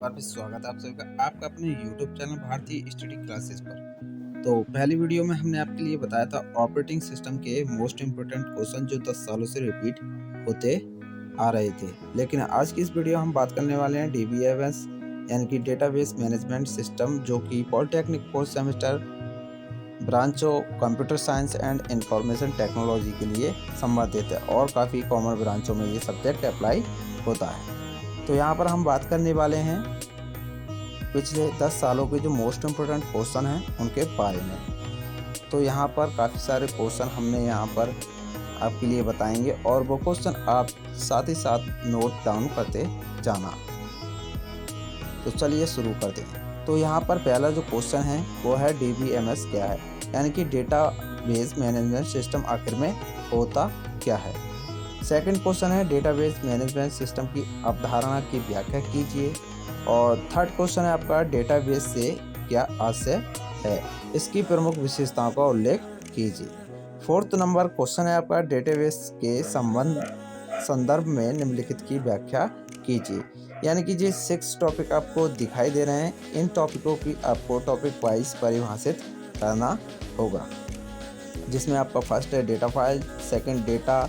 बार फिर स्वागत है आप सभी का आपका अपने YouTube चैनल भारतीय स्टडी क्लासेस पर। तो पहली वीडियो में हमने आपके लिए बताया था ऑपरेटिंग सिस्टम के मोस्ट इम्पोर्टेंट क्वेश्चन जो 10 सालों से रिपीट होते आ रहे थे। लेकिन आज की इस वीडियो हम बात करने वाले हैं DBMS यानी कि डेटाबेस मैनेजमेंट सिस्टम, जो कि polytechnic fourth semester branch of computer science and information technology के लिए संबंधित है और काफ़ी कॉमन ब्रांचों में ये सब्जेक्ट अप्लाई होता है। तो यहाँ पर हम बात करने वाले हैं पिछले 10 सालों के जो मोस्ट इम्पोर्टेंट क्वेश्चन हैं उनके बारे में। तो यहाँ पर काफ़ी सारे क्वेश्चन हमने यहाँ पर आपके लिए बताएंगे और वो क्वेश्चन आप साथ ही साथ नोट डाउन करते जाना। तो चलिए शुरू करते हैं। तो यहाँ पर पहला जो क्वेश्चन है वो है DBMS क्या है, यानी कि डेटाबेस मैनेजमेंट सिस्टम आखिर में होता क्या है। सेकंड क्वेश्चन है डेटाबेस मैनेजमेंट सिस्टम की अवधारणा की व्याख्या कीजिए। और थर्ड क्वेश्चन है आपका डेटाबेस से क्या आशय है, इसकी प्रमुख विशेषताओं का उल्लेख कीजिए। फोर्थ नंबर क्वेश्चन है आपका डेटाबेस के संदर्भ में निम्नलिखित की व्याख्या कीजिए। यानी कि ये 6 टॉपिक आपको दिखाई दे रहे हैं, इन टॉपिकों की आपको टॉपिक वाइज परिभाषित करना होगा, जिसमें आपका फर्स्ट है डेटा फाइल, सेकंड डेटा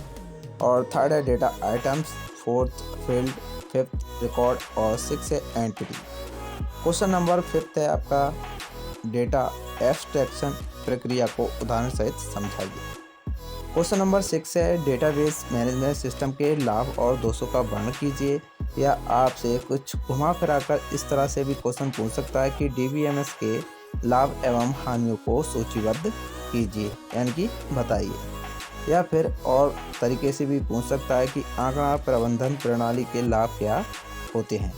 और थर्ड है data items, fourth field, fifth record और सिक्स है एंटिटी। क्वेश्चन नंबर फिफ्थ है आपका डेटा एब्स्ट्रैक्शन प्रक्रिया को उदाहरण सहित समझाइए। क्वेश्चन नंबर 6 है डेटाबेस मैनेजमेंट सिस्टम के लाभ और दोषों का वर्णन कीजिए। या आपसे कुछ घुमा फिराकर इस तरह से भी क्वेश्चन पूछ सकता है कि DBMS के लाभ एवं हानियों को सूचीबद्ध कीजिए, यानी कि बताइए। या फिर और तरीके से भी पूछ सकता है कि आंकड़ा प्रबंधन प्रणाली के लाभ क्या होते हैं।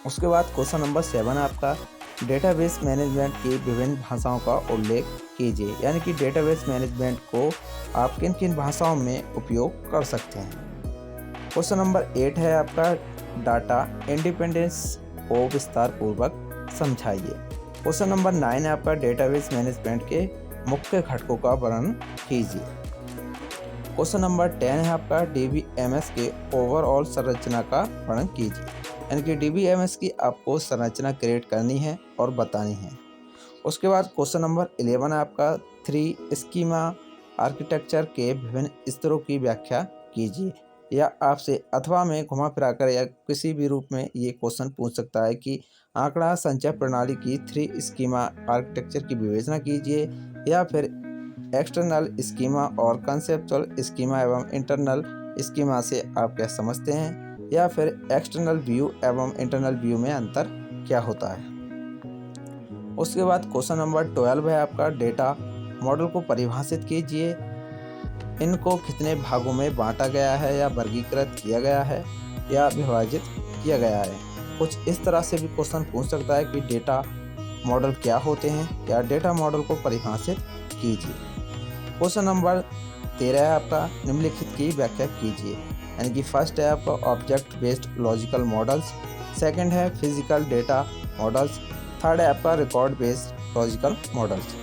उसके बाद क्वेश्चन नंबर 7 है आपका डेटाबेस मैनेजमेंट की विभिन्न भाषाओं का उल्लेख कीजिए, यानी कि डेटाबेस मैनेजमेंट को आप किन किन भाषाओं में उपयोग कर सकते हैं। क्वेश्चन नंबर 8 है आपका डाटा इंडिपेंडेंस को विस्तार पूर्वक समझाइए। क्वेश्चन नंबर 9 है आपका डेटाबेस मैनेजमेंट के मुख्य घटकों का वर्णन कीजिए। क्वेश्चन नंबर 10 है आपका DBMS के ओवरऑल संरचना का वर्णन कीजिए, यानी कि DBMS की आपको संरचना क्रिएट करनी है और बतानी है। उसके बाद क्वेश्चन नंबर 11 है आपका 3 स्कीमा आर्किटेक्चर के विभिन्न स्तरों की व्याख्या कीजिए। या आपसे अथवा में घुमा फिराकर या किसी भी रूप में ये क्वेश्चन पूछ सकता है कि आंकड़ा संचय प्रणाली की 3 स्कीमा आर्किटेक्चर की विवेचना कीजिए। या फिर एक्सटर्नल स्कीमा और कंसेप्चुअल स्कीमा एवं इंटरनल स्कीमा से आप क्या समझते हैं। या फिर एक्सटर्नल व्यू एवं इंटरनल व्यू में अंतर क्या होता है। उसके बाद क्वेश्चन नंबर 12 है आपका डेटा मॉडल को परिभाषित कीजिए। इनको कितने भागों में बांटा गया है या वर्गीकृत किया गया है या विभाजित किया गया है। कुछ इस तरह से भी क्वेश्चन पूछ सकता है कि डेटा मॉडल क्या होते हैं या डेटा मॉडल को परिभाषित कीजिए। क्वेश्चन नंबर 13 है आपका निम्नलिखित की व्याख्या कीजिए, यानी कि फर्स्ट है आपका object based logical models, second है फिजिकल डेटा मॉडल्स, थर्ड है आपका रिकॉर्ड बेस्ड लॉजिकल मॉडल्स।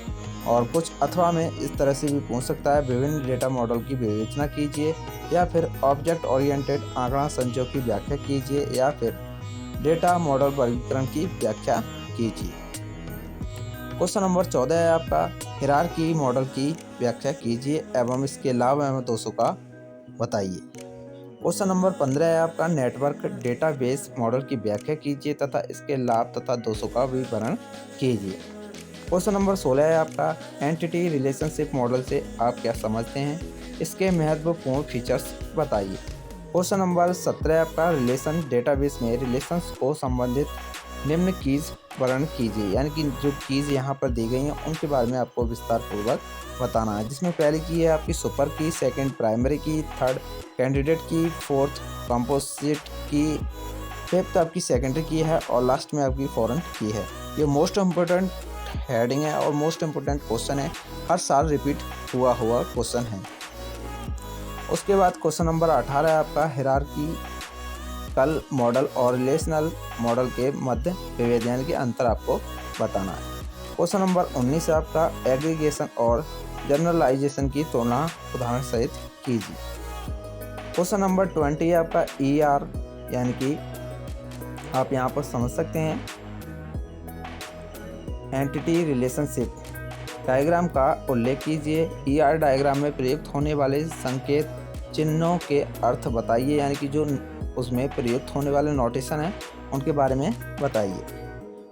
और कुछ अथवा में इस तरह से भी पूछ सकता है विभिन्न डेटा मॉडल की विवेचना कीजिए। या फिर ऑब्जेक्ट ओरिएंटेड आंकड़ा संचयों की व्याख्या कीजिए। या फिर डेटा मॉडल वर्गीकरण की व्याख्या कीजिए। क्वेश्चन नंबर 14 है आपका हायरार्की मॉडल की व्याख्या कीजिए एवं इसके लाभ एवं दोषों का बताइए। क्वेश्चन नंबर 15 है आपका नेटवर्क डेटाबेस मॉडल की व्याख्या कीजिए तथा इसके लाभ तथा दोषों का विवरण कीजिए। क्वेश्चन नंबर 16 है आपका एंटिटी रिलेशनशिप मॉडल से आप क्या समझते हैं, इसके महत्वपूर्ण फीचर्स बताइए। क्वेश्चन नंबर 17 है आपका रिलेशन डेटाबेस में रिलेशंस को संबंधित निम्न कीज वर्णन कीजिए, यानी कि जो कीज यहाँ पर दी गई हैं उनके बारे में आपको विस्तार पूर्वक बताना है, जिसमें पहली की है आपकी सुपर की, सेकंड प्राइमरी की, थर्ड कैंडिडेट की, फोर्थ कंपोजिट की, फिफ्थ आपकी सेकेंडरी की है और लास्ट में आपकी फॉरेन की है। ये मोस्ट इम्पोर्टेंट हेडिंग है और मोस्ट इम्पोर्टेंट क्वेश्चन है, हर साल रिपीट हुआ क्वेश्चन है। उसके बाद क्वेश्चन नंबर 18 है आपका हायरार्किकल मॉडल और रिलेशनल मॉडल के मध्य विभेद, यानी कि अंतर आपको बताना है। क्वेश्चन नंबर 19 है आपका एग्रीगेशन और जनरलाइजेशन की तुलना उदाहरण सहित कीजिए। क्वेश्चन नंबर 20 है आपका ER यानी कि आप यहाँ पर समझ सकते हैं। एंटिटी रिलेशनशिप डायग्राम का उल्लेख कीजिए। ईआर डायग्राम में प्रयुक्त होने वाले संकेत चिन्हों के अर्थ बताइए, यानी कि जो उसमें प्रयुक्त होने वाले नोटेशन हैं उनके बारे में बताइए।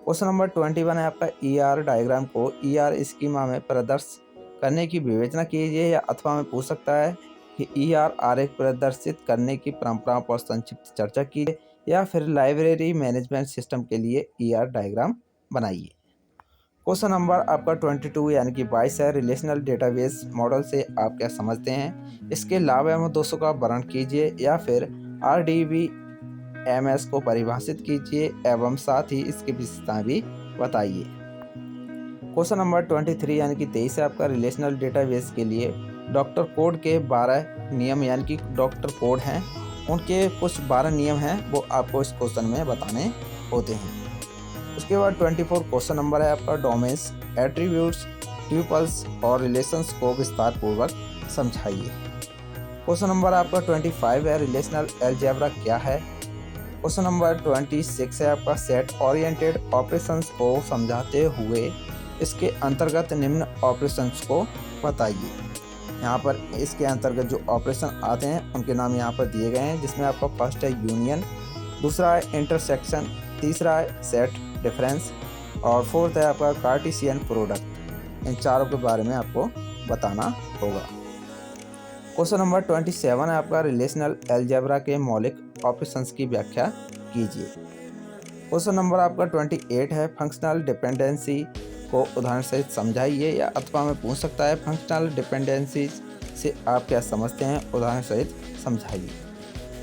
क्वेश्चन नंबर 21 है आपका ईआर डायग्राम को ईआर स्कीमा में प्रदर्शित करने की विवेचना कीजिए, या अथवा में पूछ सकता है कि ईआर आरेख प्रदर्शित करने की परंपराओं पर संक्षिप्त चर्चा कीजिए, या फिर लाइब्रेरी मैनेजमेंट सिस्टम के लिए ईआर डायग्राम बनाइए। क्वेश्चन नंबर आपका 22 यानी कि 22 है, रिलेशनल डेटाबेस मॉडल से आप क्या समझते हैं, इसके लाभ एवं दोषों का वर्णन कीजिए, या फिर RDBMS को परिभाषित कीजिए एवं साथ ही इसकी विशेषताएं भी बताइए। क्वेश्चन नंबर 23 यानी कि 23 है आपका, रिलेशनल डेटाबेस के लिए डॉक्टर कोड के 12 नियम यानी कि डॉक्टर कोड हैं, उनके कुछ 12 नियम हैं वो आपको इस क्वेश्चन में बताने होते हैं। उसके बाद 24 क्वेश्चन नंबर है आपका, डोमेन्स, एट्रीब्यूट्स, ट्यूपल्स और रिलेशंस को विस्तार पूर्वक समझाइए। क्वेश्चन नंबर आपका 25 है, रिलेशनल अलजेब्रा क्या है। क्वेश्चन नंबर 26 है आपका, सेट ओरिएंटेड ऑपरेशंस को समझाते हुए इसके अंतर्गत निम्न ऑपरेशंस को बताइए। यहाँ पर इसके अंतर्गत जो ऑपरेशन आते हैं उनके नाम यहाँ पर दिए गए हैं, जिसमें आपका फर्स्ट है यूनियन, दूसरा है इंटरसेक्शन, तीसरा है सेट डिफरेंस और फोर्थ है आपका कार्टेशियन प्रोडक्ट। इन चारों के बारे में आपको बताना होगा। क्वेश्चन नंबर 27 है आपका, रिलेशनल अलजेब्रा के मौलिक ऑपरेशंस की व्याख्या कीजिए। क्वेश्चन नंबर आपका 28 है, फंक्शनल डिपेंडेंसी को उदाहरण सहित समझाइए, या अथवा में पूछ सकता है फंक्शनल डिपेंडेंसी से आप क्या समझते हैं, उदाहरण सहित समझाइए।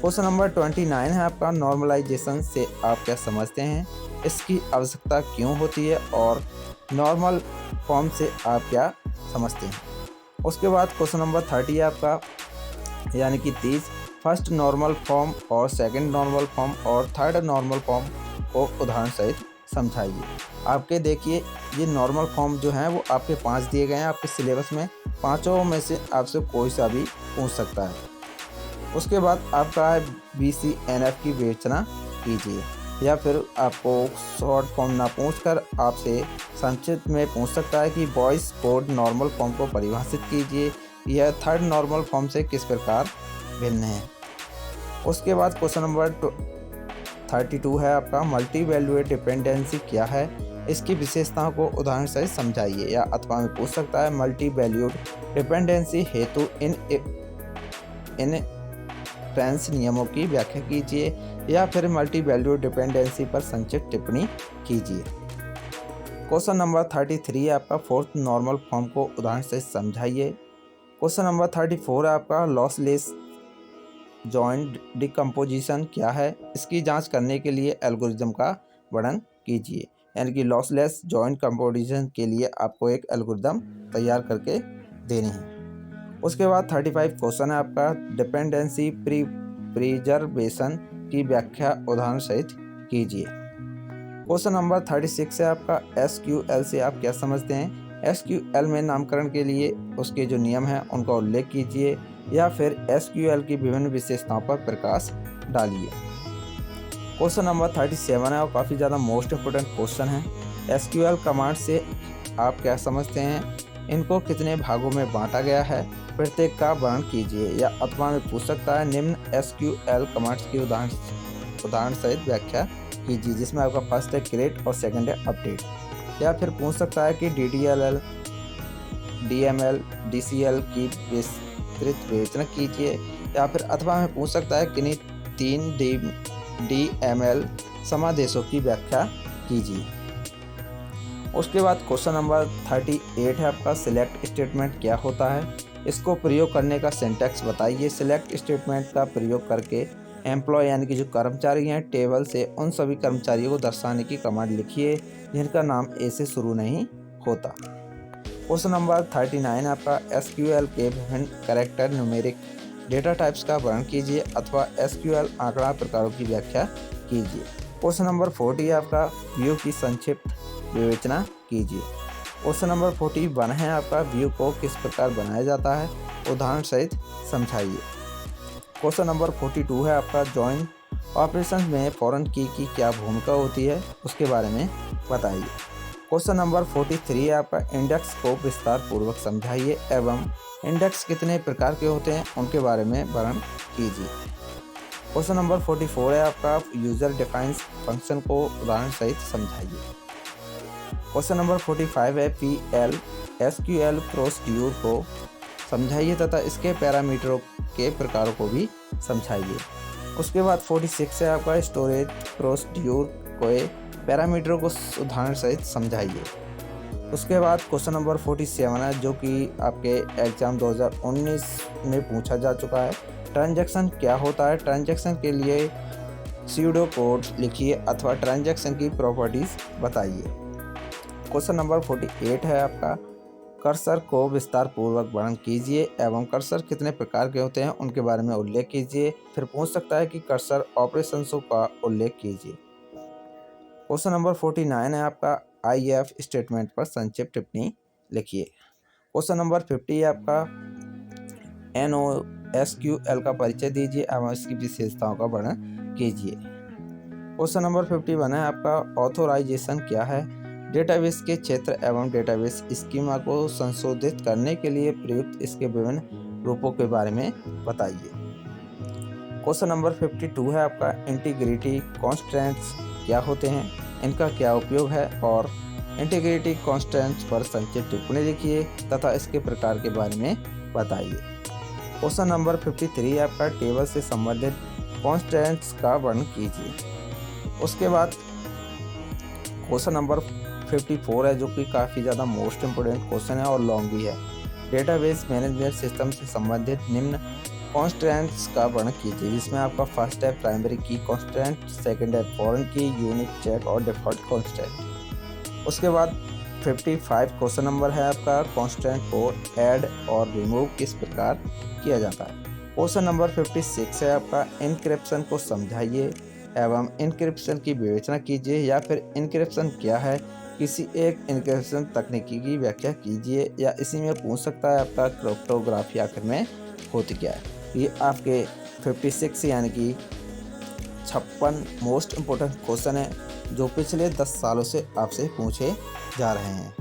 क्वेश्चन नंबर 29 है आपका, नॉर्मलाइजेशन से आप क्या समझते हैं, इसकी आवश्यकता क्यों होती है और नॉर्मल फॉर्म से आप क्या समझते हैं। उसके बाद क्वेश्चन नंबर 30 है आपका, यानी कि 30, फर्स्ट नॉर्मल फॉर्म और सेकंड नॉर्मल फॉर्म और थर्ड नॉर्मल फॉर्म को उदाहरण सहित समझाइए। आपके देखिए ये नॉर्मल फॉर्म जो हैं वो आपके 5 दिए गए हैं आपके सिलेबस में, पाँचों में से आपसे कोई सा भी पूछ सकता है। उसके बाद आपका है BCNF की विवेचना कीजिए, या फिर आपको शॉर्ट फॉर्म ना पूछकर आपसे संक्षिप्त में पूछ सकता है कि वॉइस कोड नॉर्मल फॉर्म को परिभाषित कीजिए, यह थर्ड नॉर्मल फॉर्म से किस प्रकार भिन्न है। उसके बाद क्वेश्चन नंबर 32 है आपका, मल्टी वैल्यूएट डिपेंडेंसी क्या है, इसकी विशेषताओं को उदाहरण से समझाइए, या अथवा में पूछ सकता है मल्टी वैल्यूड डिपेंडेंसी हेतु इन फ्रेंच नियमों की व्याख्या कीजिए, या फिर मल्टी वैल्यूड डिपेंडेंसी पर संक्षिप्त टिप्पणी कीजिए। क्वेश्चन नंबर 33 है आपका, फोर्थ नॉर्मल फॉर्म को उदाहरण से समझाइए। क्वेश्चन नंबर 34 है आपका, लॉसलेस जॉइंट डिकम्पोजिशन क्या है, इसकी जांच करने के लिए एल्गोरिज्म का वर्णन कीजिए। यानी कि लॉसलेस जॉइंट कंपोजिशन के लिए आपको एक एल्गोरिदम तैयार करके देनी है। उसके बाद 35 क्वेश्चन है आपका, डिपेंडेंसी प्रिजर्वेशन की व्याख्या उदाहरण सहित कीजिए। क्वेश्चन नंबर 36 है आपका, SQL से आप क्या समझते हैं, SQL में नामकरण के लिए उसके जो नियम हैं उनका उल्लेख कीजिए, या फिर SQL की विभिन्न विशेषताओं पर प्रकाश डालिए। क्वेश्चन नंबर 37 है और काफ़ी ज़्यादा मोस्ट इम्पोर्टेंट क्वेश्चन है, SQL कमांड से आप क्या समझते हैं, इनको कितने भागों में बांटा गया है, प्रत्येक का वर्णन कीजिए, या अथवा में पूछ सकता है निम्न SQL कमांड्स की उदाहरण सहित व्याख्या कीजिए, जिसमें आपका फर्स्ट है क्रिएट और सेकंड है अपडेट। या फिर पूछ सकता है कि DDL, DML, DCL की विस्तृत विवेचना कीजिए, या फिर अथवा में पूछ सकता है किन्हीं 3 DML समादेशों की व्याख्या कीजिए। उसके बाद क्वेश्चन नंबर 38 है आपका, सिलेक्ट स्टेटमेंट क्या होता है, इसको प्रयोग करने का सिंटैक्स बताइए। सिलेक्ट स्टेटमेंट का प्रयोग करके एम्प्लॉय यानी कि जो कर्मचारी हैं टेबल से उन सभी कर्मचारियों को दर्शाने की कमांड लिखिए जिनका नाम ए से शुरू नहीं होता। क्वेश्चन नंबर 39 आपका, SQL के विभिन्न कैरेक्टर न्यूमेरिक डेटा टाइप्स का वर्णन कीजिए अथवा SQL आंकड़ा प्रकारों की व्याख्या कीजिए। क्वेश्चन नंबर 40 आपका, व्यू की संक्षिप्त विवेचना कीजिए। क्वेश्चन नंबर 41 है आपका, व्यू को किस प्रकार बनाया जाता है, उदाहरण सहित समझाइए। क्वेश्चन नंबर 42 है आपका, जॉइन ऑपरेशन में फॉरेन की क्या भूमिका होती है उसके बारे में बताइए। क्वेश्चन नंबर 43 है आपका, इंडेक्स को विस्तार पूर्वक समझाइए एवं इंडेक्स कितने प्रकार के होते हैं उनके बारे में वर्णन कीजिए। क्वेश्चन नंबर 44 है आपका, यूजर डिफाइंस फंक्शन को उदाहरण सहित समझाइए। क्वेश्चन नंबर 45 है, PL SQL प्रोसीड्यूर को समझाइए तथा इसके पैरामीटरों के प्रकारों को भी समझाइए। उसके बाद 46 है आपका, स्टोरेज प्रोसीड्यूर के पैरामीटरों को उदाहरण सहित समझाइए। उसके बाद क्वेश्चन नंबर 47 है, जो कि आपके एग्जाम 2019 में पूछा जा चुका है, ट्रांजैक्शन क्या होता है। ट्रांजैक्शन के लिए स्यूडो कोड लिखिए अथवा ट्रांजैक्शन की प्रॉपर्टीज बताइए। क्वेश्चन नंबर 48 है आपका, कर्सर को विस्तार पूर्वक वर्णन कीजिए एवं कर्सर कितने प्रकार के होते हैं उनके बारे में उल्लेख कीजिए। फिर पूछ सकता है कि कर्सर ऑपरेशंसों का उल्लेख कीजिए। क्वेश्चन नंबर 49 है आपका, IF स्टेटमेंट पर संक्षिप्त टिप्पणी लिखिए। क्वेश्चन नंबर 50 है आपका, NoSQL का परिचय दीजिए एवं इसकी विशेषताओं का वर्णन कीजिए। क्वेश्चन नंबर 51 है आपका, ऑथोराइजेशन क्या है। डेटाबेस के क्षेत्र एवं डेटाबेस स्कीमा को संशोधित करने के लिए प्रयुक्त इसके विभिन्न रूपों के बारे में बताइए। क्वेश्चन नंबर 52 है आपका, इंटीग्रिटी कॉन्स्टेंट्स क्या होते हैं, इनका क्या उपयोग है और इंटीग्रिटी कॉन्स्टेंट्स पर संक्षिप्त टिप्पणी लिखिए तथा इसके प्रकार के बारे में बताइए। क्वेश्चन नंबर 53 है आपका, टेबल से संबंधित कॉन्स्टेंट्स का वर्णन कीजिए। उसके बाद क्वेश्चन नंबर 54 है, जो कि काफ़ी ज़्यादा मोस्ट इम्पोर्टेंट क्वेश्चन है और लॉन्ग भी है। डेटाबेस मैनेजमेंट सिस्टम से संबंधित निम्न कॉन्स्टेंट्स का वर्णन कीजिए, जिसमें आपका फर्स्ट है प्राइमरी की कॉन्स्टेंट, सेकंड है फॉरेन की, यूनिक, चेक और डिफ़ॉल्ट कॉन्स्टेंट। उसके बाद 55 क्वेश्चन नंबर है आपका, कॉन्स्टेंट को ऐड और रिमूव किस प्रकार किया जाता है। क्वेश्चन नंबर 56 है आपका, इनक्रिप्शन को समझाइए एवं इनक्रिप्शन की विवेचना कीजिए, या फिर इनक्रिप्शन क्या है, किसी एक इनक्रिप्शन तकनीकी की व्याख्या कीजिए, या इसी में पूछ सकता है आपका क्रिप्टोग्राफी आखिर में होती क्या है। ये आपके 56 यानी कि 56 मोस्ट इम्पोर्टेंट क्वेश्चन है जो पिछले 10 सालों से आपसे पूछे जा रहे हैं।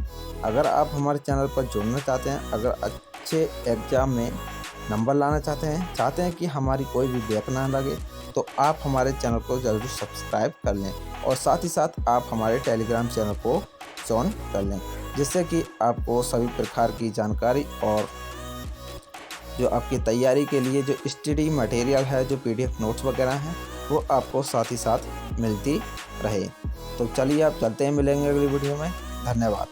अगर आप हमारे चैनल पर जुड़ना चाहते हैं, अगर अच्छे एग्जाम में नंबर लाना चाहते हैं कि हमारी कोई भी बैक ना लगे, तो आप हमारे चैनल को ज़रूर सब्सक्राइब कर लें और साथ ही साथ आप हमारे टेलीग्राम चैनल को ज्वाइन कर लें, जिससे कि आपको सभी प्रकार की जानकारी और जो आपकी तैयारी के लिए जो स्टडी मटेरियल है, जो PDF नोट्स वगैरह हैं, वो आपको साथ ही साथ मिलती रहे। तो चलिए आप चलते हैं, मिलेंगे अगली वीडियो में। धन्यवाद।